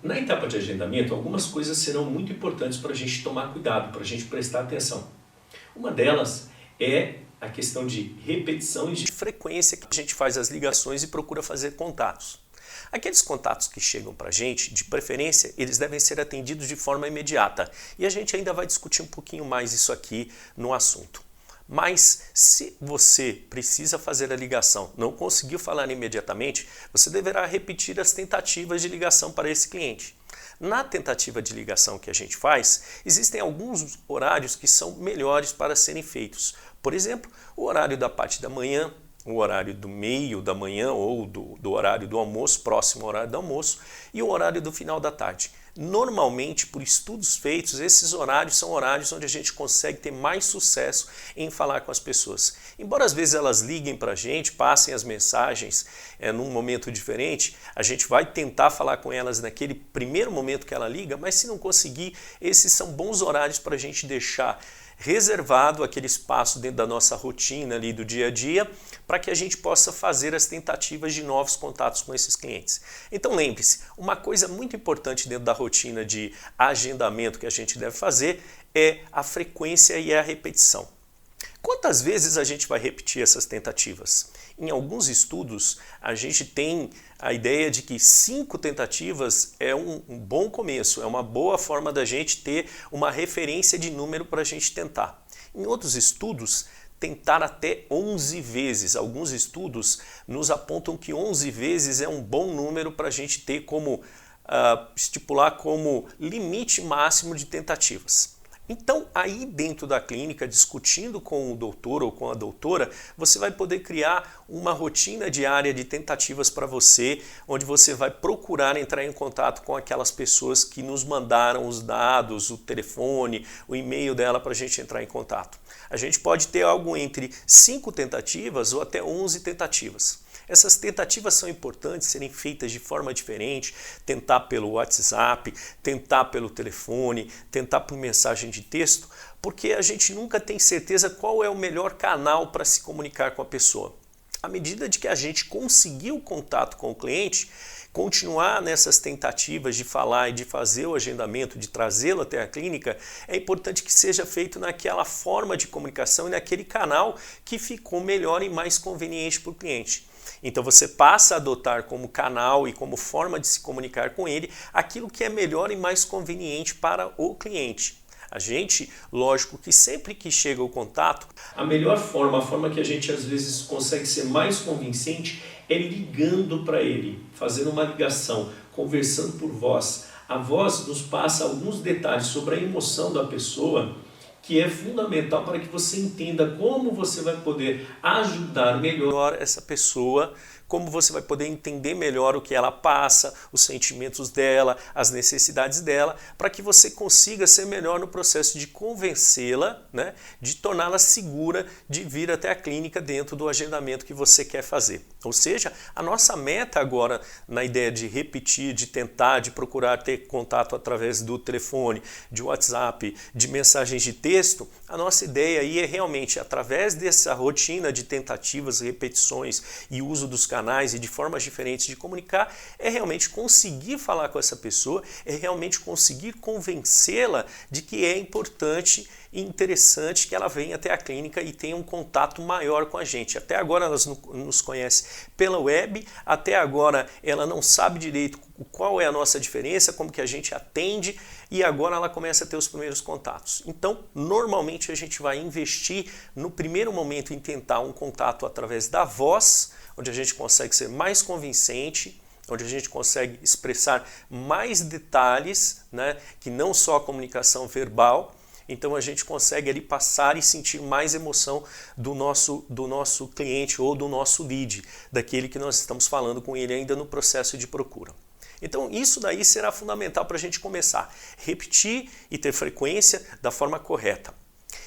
Na etapa de agendamento, algumas coisas serão muito importantes para a gente tomar cuidado, para a gente prestar atenção. Uma delas é a questão de repetição e de frequência que a gente faz as ligações e procura fazer contatos. Aqueles contatos que chegam para a gente, de preferência, eles devem ser atendidos de forma imediata. E a gente ainda vai discutir um pouquinho mais isso aqui no assunto. Mas se você precisa fazer a ligação, não conseguiu falar imediatamente, você deverá repetir as tentativas de ligação para esse cliente. Na tentativa de ligação que a gente faz, existem alguns horários que são melhores para serem feitos. Por exemplo, o horário da parte da manhã, o horário do meio da manhã ou do horário do almoço, próximo ao horário do almoço, e o horário do final da tarde. Normalmente, por estudos feitos, esses horários são horários onde a gente consegue ter mais sucesso em falar com as pessoas. Embora às vezes elas liguem para a gente, passem as mensagens num momento diferente, a gente vai tentar falar com elas naquele primeiro momento que ela liga, mas se não conseguir, esses são bons horários para a gente deixar reservado aquele espaço dentro da nossa rotina ali do dia a dia para que a gente possa fazer as tentativas de novos contatos com esses clientes. Então lembre-se, uma coisa muito importante dentro da rotina de agendamento que a gente deve fazer é a frequência e a repetição. Quantas vezes a gente vai repetir essas tentativas? Em alguns estudos, a gente tem a ideia de que 5 tentativas é um bom começo, é uma boa forma da gente ter uma referência de número para a gente tentar. Em outros estudos, tentar até 11 vezes. Alguns estudos nos apontam que 11 vezes é um bom número para a gente ter como estipular como limite máximo de tentativas. Então, aí dentro da clínica, discutindo com o doutor ou com a doutora, você vai poder criar uma rotina diária de tentativas para você, onde você vai procurar entrar em contato com aquelas pessoas que nos mandaram os dados, o telefone, o e-mail dela para a gente entrar em contato. A gente pode ter algo entre 5 tentativas ou até 11 tentativas. Essas tentativas são importantes serem feitas de forma diferente, tentar pelo WhatsApp, tentar pelo telefone, tentar por mensagem de texto, porque a gente nunca tem certeza qual é o melhor canal para se comunicar com a pessoa. À medida de que a gente conseguir o contato com o cliente, continuar nessas tentativas de falar e de fazer o agendamento, de trazê-lo até a clínica, é importante que seja feito naquela forma de comunicação e naquele canal que ficou melhor e mais conveniente para o cliente. Então você passa a adotar como canal e como forma de se comunicar com ele aquilo que é melhor e mais conveniente para o cliente. A gente, lógico que sempre que chega o contato, a melhor forma, a forma que a gente às vezes consegue ser mais convincente é ligando para ele, fazendo uma ligação, conversando por voz. A voz nos passa alguns detalhes sobre a emoção da pessoa que é fundamental para que você entenda como você vai poder ajudar melhor essa pessoa, como você vai poder entender melhor o que ela passa, os sentimentos dela, as necessidades dela, para que você consiga ser melhor no processo de convencê-la, né, de torná-la segura de vir até a clínica dentro do agendamento que você quer fazer. Ou seja, a nossa meta agora, na ideia de repetir, de tentar, de procurar ter contato através do telefone, de WhatsApp, de mensagens de texto, a nossa ideia aí é realmente, através dessa rotina de tentativas, repetições e uso dos canais e de formas diferentes de comunicar, é realmente conseguir falar com essa pessoa, é realmente conseguir convencê-la de que é importante e interessante que ela venha até a clínica e tenha um contato maior com a gente. Até agora ela nos conhece pela web, até agora ela não sabe direito qual é a nossa diferença, como que a gente atende, e agora ela começa a ter os primeiros contatos. Então, normalmente a gente vai investir no primeiro momento em tentar um contato através da voz, onde a gente consegue ser mais convincente, onde a gente consegue expressar mais detalhes, né, que não só a comunicação verbal. Então a gente consegue ali passar e sentir mais emoção do nosso cliente ou do nosso lead, daquele que nós estamos falando com ele ainda no processo de procura. Então isso daí será fundamental para a gente começar. Repetir e ter frequência da forma correta.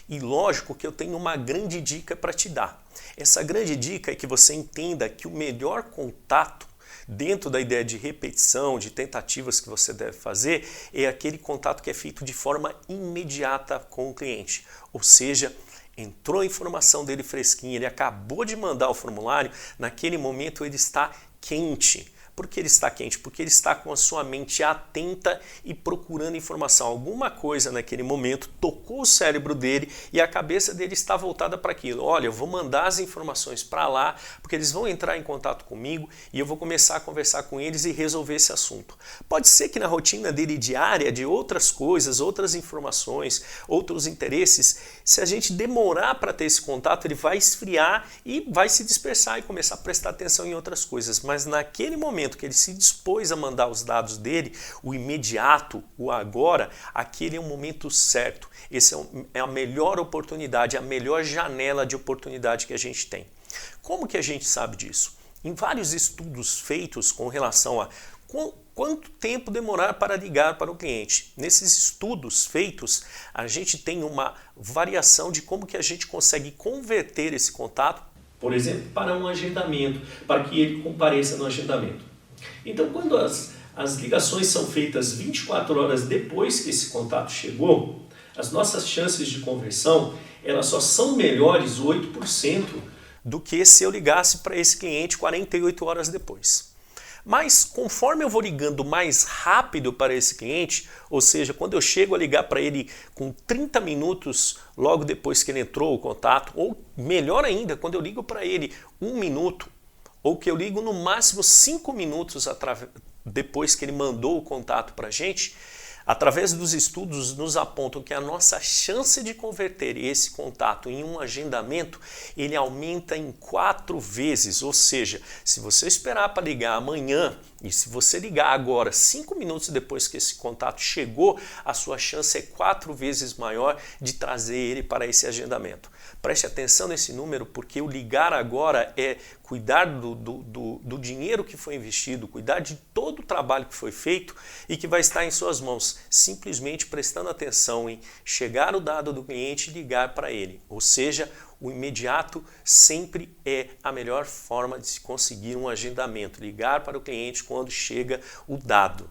E lógico que eu tenho uma grande dica para te dar. Essa grande dica é que você entenda que o melhor contato dentro da ideia de repetição, de tentativas que você deve fazer, é aquele contato que é feito de forma imediata com o cliente. Ou seja, entrou a informação dele fresquinha, ele acabou de mandar o formulário, naquele momento ele está quente. Por que ele está quente? Porque ele está com a sua mente atenta e procurando informação. Alguma coisa naquele momento tocou o cérebro dele e a cabeça dele está voltada para aquilo. Olha, eu vou mandar as informações para lá, porque eles vão entrar em contato comigo e eu vou começar a conversar com eles e resolver esse assunto. Pode ser que na rotina dele diária, de outras coisas, outras informações, outros interesses, se a gente demorar para ter esse contato, ele vai esfriar e vai se dispersar e começar a prestar atenção em outras coisas. Mas naquele momento que ele se dispôs a mandar os dados dele, o imediato, o agora, aquele é o momento certo. Esse é a melhor oportunidade, a melhor janela de oportunidade que a gente tem. Como que a gente sabe disso? Em vários estudos feitos com relação a quanto tempo demorar para ligar para o cliente. Nesses estudos feitos, a gente tem uma variação de como que a gente consegue converter esse contato, por exemplo, para um agendamento, para que ele compareça no agendamento. Então, quando as ligações são feitas 24 horas depois que esse contato chegou, as nossas chances de conversão, elas só são melhores 8% do que se eu ligasse para esse cliente 48 horas depois. Mas conforme eu vou ligando mais rápido para esse cliente, ou seja, quando eu chego a ligar para ele com 30 minutos logo depois que ele entrou o contato, ou melhor ainda, quando eu ligo para ele 1 minuto, ou que eu ligo no máximo 5 minutos depois que ele mandou o contato para a gente, através dos estudos nos apontam que a nossa chance de converter esse contato em um agendamento, ele aumenta em 4 vezes, ou seja, se você esperar para ligar amanhã e se você ligar agora 5 minutos depois que esse contato chegou, a sua chance é 4 vezes maior de trazer ele para esse agendamento. Preste atenção nesse número, porque o ligar agora é cuidar do dinheiro que foi investido, cuidar de todo o trabalho que foi feito e que vai estar em suas mãos, simplesmente prestando atenção em chegar o dado do cliente e ligar para ele. Ou seja, o imediato sempre é a melhor forma de se conseguir um agendamento, ligar para o cliente quando chega o dado.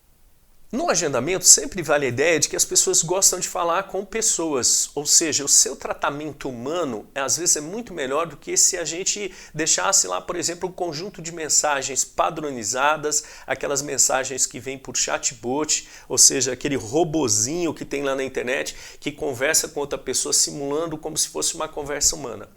No agendamento sempre vale a ideia de que as pessoas gostam de falar com pessoas, ou seja, o seu tratamento humano às vezes é muito melhor do que se a gente deixasse lá, por exemplo, um conjunto de mensagens padronizadas, aquelas mensagens que vêm por chatbot, ou seja, aquele robozinho que tem lá na internet que conversa com outra pessoa simulando como se fosse uma conversa humana.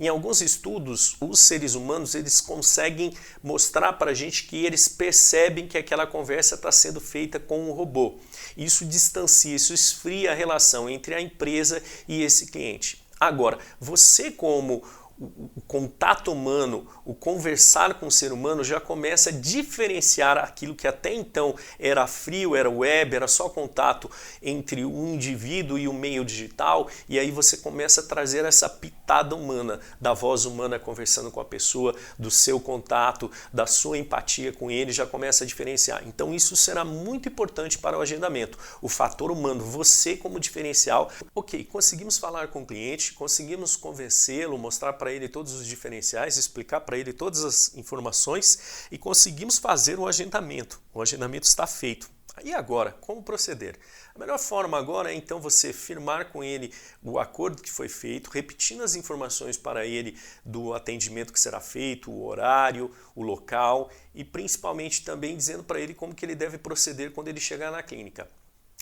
Em alguns estudos, os seres humanos eles conseguem mostrar para a gente que eles percebem que aquela conversa está sendo feita com um robô. Isso distancia, isso esfria a relação entre a empresa e esse cliente. Agora, você como o contato humano, o conversar com o ser humano já começa a diferenciar aquilo que até então era frio, era web, era só contato entre o indivíduo e o meio digital, e aí você começa a trazer essa pitada humana, da voz humana conversando com a pessoa, do seu contato, da sua empatia com ele, já começa a diferenciar. Então isso será muito importante para o agendamento, o fator humano, você como diferencial. Ok, conseguimos falar com o cliente, conseguimos convencê-lo, mostrar para ele todos os diferenciais, explicar para ele todas as informações e conseguimos fazer o agendamento. O agendamento está feito. E agora, como proceder? A melhor forma agora é então você firmar com ele o acordo que foi feito, repetindo as informações para ele do atendimento que será feito, o horário, o local e principalmente também dizendo para ele como que ele deve proceder quando ele chegar na clínica.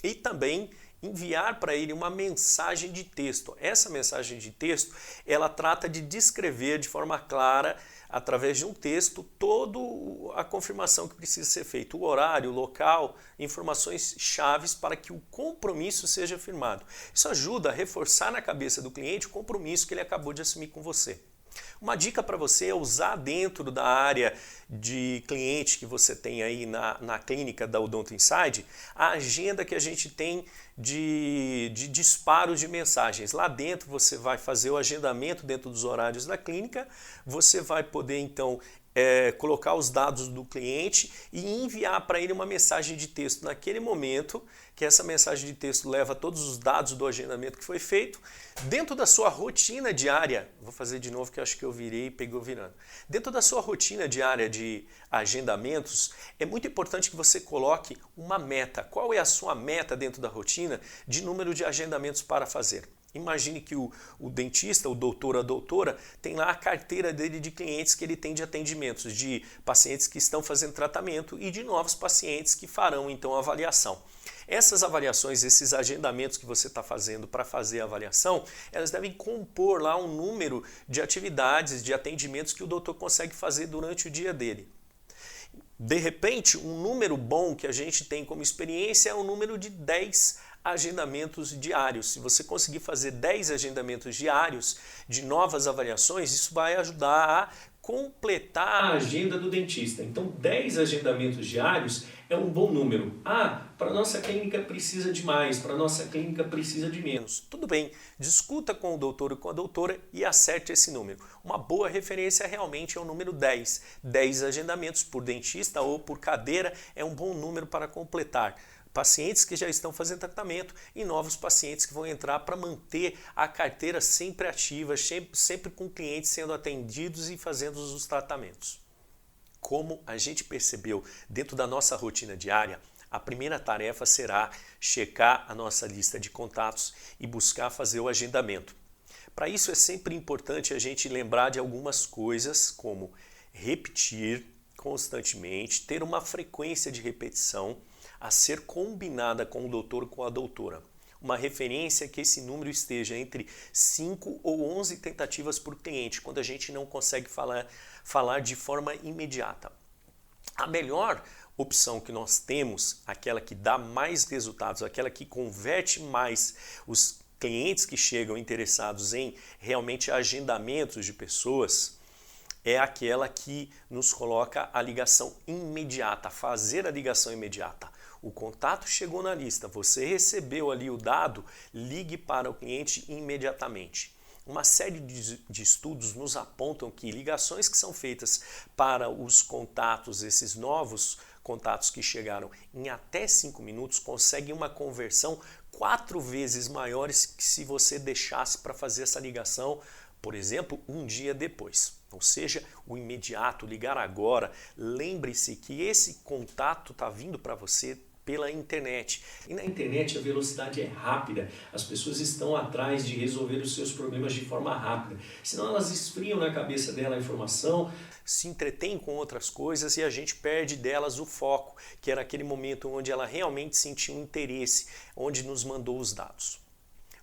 E também enviar para ele uma mensagem de texto. Essa mensagem de texto, ela trata de descrever de forma clara, através de um texto, toda a confirmação que precisa ser feita, o horário, o local, informações chaves para que o compromisso seja firmado. Isso ajuda a reforçar na cabeça do cliente o compromisso que ele acabou de assumir com você. Uma dica para você é usar dentro da área de cliente que você tem aí na clínica da Odonto Inside, a agenda que a gente tem de disparos de mensagens. Lá dentro você vai fazer o agendamento dentro dos horários da clínica, você vai poder então colocar os dados do cliente e enviar para ele uma mensagem de texto naquele momento, que essa mensagem de texto leva todos os dados do agendamento que foi feito, dentro da sua rotina diária, vou fazer de novo que eu acho que eu virei e pegou virando, dentro da sua rotina diária de agendamentos, é muito importante que você coloque uma meta. Qual é a sua meta dentro da rotina de número de agendamentos para fazer? Imagine que o dentista, o doutor, a doutora, tem lá a carteira dele de clientes que ele tem de atendimentos, de pacientes que estão fazendo tratamento e de novos pacientes que farão então a avaliação. Essas avaliações, esses agendamentos que você está fazendo para fazer a avaliação, elas devem compor lá um número de atividades, de atendimentos que o doutor consegue fazer durante o dia dele. De repente, um número bom que a gente tem como experiência é o número de 10 agendamentos diários. Se você conseguir fazer 10 agendamentos diários de novas avaliações, isso vai ajudar a completar a agenda do dentista. Então, 10 agendamentos diários é um bom número. Para a nossa clínica precisa de mais, para a nossa clínica precisa de menos. Tudo bem, discuta com o doutor e com a doutora e acerte esse número. Uma boa referência realmente é o número 10. 10 agendamentos por dentista ou por cadeira é um bom número para completar pacientes que já estão fazendo tratamento e novos pacientes que vão entrar para manter a carteira sempre ativa, sempre com clientes sendo atendidos e fazendo os tratamentos. Como a gente percebeu dentro da nossa rotina diária, a primeira tarefa será checar a nossa lista de contatos e buscar fazer o agendamento. Para isso é sempre importante a gente lembrar de algumas coisas, como repetir constantemente, ter uma frequência de repetição a ser combinada com o doutor ou com a doutora. Uma referência é que esse número esteja entre 5 ou 11 tentativas por cliente, quando a gente não consegue falar de forma imediata. A melhor opção que nós temos, aquela que dá mais resultados, aquela que converte mais os clientes que chegam interessados em realmente agendamentos de pessoas, é aquela que nos coloca a ligação imediata, fazer a ligação imediata. O contato chegou na lista, você recebeu ali o dado, ligue para o cliente imediatamente. Uma série de estudos nos apontam que ligações que são feitas para os contatos, esses novos contatos que chegaram em até 5 minutos, conseguem uma conversão 4 vezes maiores que se você deixasse para fazer essa ligação, por exemplo, um dia depois. Ou seja, o imediato, ligar agora. Lembre-se que esse contato está vindo para você pela internet. E na internet a velocidade é rápida, as pessoas estão atrás de resolver os seus problemas de forma rápida. Senão elas esfriam na cabeça dela a informação, se entretêm com outras coisas e a gente perde delas o foco, que era aquele momento onde ela realmente sentiu interesse, onde nos mandou os dados.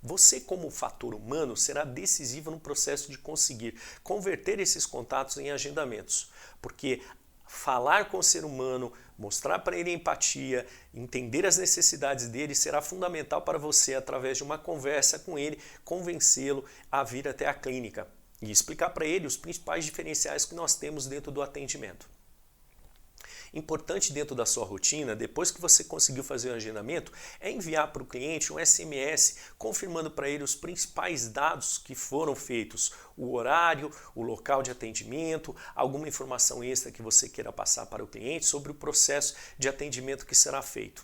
Você, como fator humano, será decisivo no processo de conseguir converter esses contatos em agendamentos, porque falar com o ser humano, mostrar para ele empatia, entender as necessidades dele será fundamental para você, através de uma conversa com ele, convencê-lo a vir até a clínica e explicar para ele os principais diferenciais que nós temos dentro do atendimento. Importante dentro da sua rotina, depois que você conseguiu fazer o agendamento, é enviar para o cliente um SMS confirmando para ele os principais dados que foram feitos, o horário, o local de atendimento, alguma informação extra que você queira passar para o cliente sobre o processo de atendimento que será feito.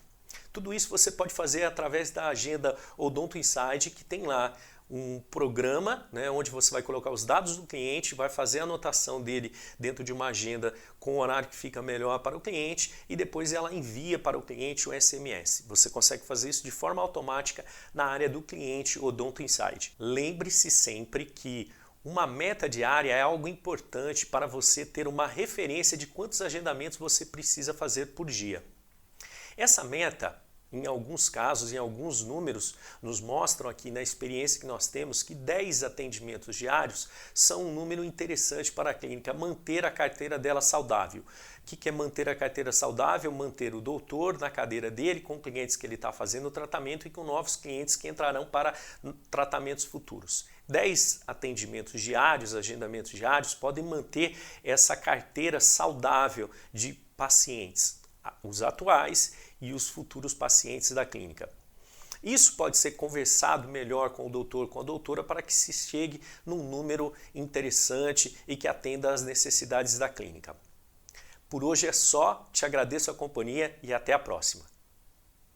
Tudo isso você pode fazer através da agenda Odonto Insight, que tem lá um programa, onde você vai colocar os dados do cliente, vai fazer a anotação dele dentro de uma agenda com o horário que fica melhor para o cliente e depois ela envia para o cliente o SMS. Você consegue fazer isso de forma automática na área do cliente Odonto Insight. Lembre-se sempre que uma meta diária é algo importante para você ter uma referência de quantos agendamentos você precisa fazer por dia. Essa meta, em alguns casos, em alguns números, nos mostram aqui na experiência que nós temos que 10 atendimentos diários são um número interessante para a clínica manter a carteira dela saudável. O que é manter a carteira saudável? Manter o doutor na cadeira dele com clientes que ele está fazendo o tratamento e com novos clientes que entrarão para tratamentos futuros. 10 atendimentos diários, agendamentos diários, podem manter essa carteira saudável de pacientes, os atuais e os futuros pacientes da clínica. Isso pode ser conversado melhor com o doutor, com a doutora, para que se chegue num número interessante e que atenda às necessidades da clínica. Por hoje é só, te agradeço a companhia e até a próxima.